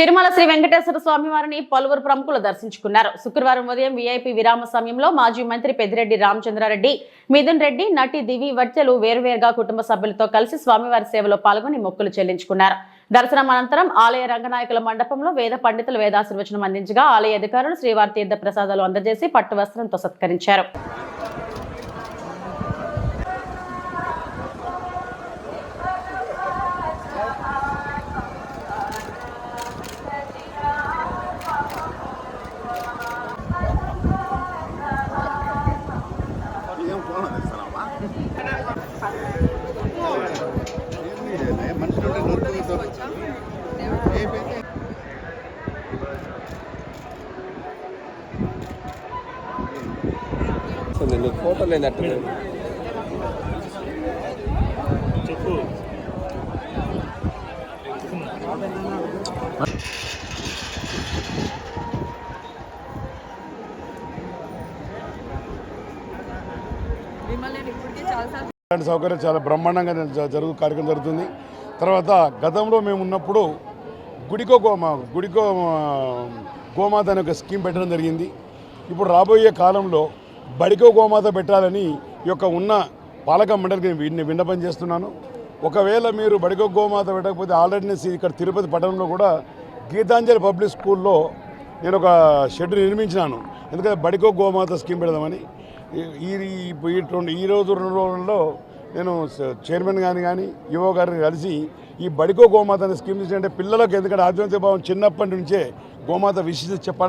తిరుమల శ్రీ వెంకటేశ్వర స్వామి వారిని పలువురు ప్రముఖులు దర్శించుకున్నారు. శుక్రవారం ఉదయం వీఐపీ విరామ సమయంలో మాజీ మంత్రి పెద్దిరెడ్డి రామచంద్రారెడ్డి, మిథున్ రెడ్డి, నటి దివి వడ్చెలు వేరువేరుగా కుటుంబ సభ్యులతో కలిసి స్వామివారి సేవలో పాల్గొని మొక్కులు చెల్లించుకున్నారు. దర్శనం అనంతరం ఆలయ రంగనాయకుల మండపంలో వేద పండితులు వేదాశీర్వచనం అందించగా ఆలయ అధికారులు శ్రీవారి తీర్థ ప్రసాదాలు అందజేసి పట్టు వస్త్రంతో సత్కరించారు. ఫోటో లేనట్టు చెప్పు. సౌకర్యం చాలా బ్రహ్మాండంగా కార్యక్రమం జరుగుతుంది. తర్వాత గతంలో మేము ఉన్నప్పుడు గుడికో గోమాత అనే ఒక స్కీమ్ పెట్టడం జరిగింది. ఇప్పుడు రాబోయే కాలంలో బడికో గోమాత పెట్టాలని ఈ యొక్క ఉన్న పాలక మండలికి విన్నపం చేస్తున్నాను. ఒకవేళ మీరు బడికో గోమాత పెట్టకపోతే ఆల్రెడీ నేను ఇక్కడ తిరుపతి పట్టణంలో కూడా గీతాంజలి పబ్లిక్ స్కూల్లో నేను ఒక షెడ్ నిర్మించినాను. ఎందుకంటే బడికో గోమాత స్కీమ్ పెడదామని. ఈ రోజు 2 రోజుల్లో నేను చైర్మన్ కానీ యువ గారిని కలిసి ఈ బడికో గోమాత అనే స్కీమ్ అంటే పిల్లలకు, ఎందుకంటే ఆధ్యాత్మిక భావం చిన్నప్పటి నుంచే గోమాత విశిష్టత చెప్పాలి.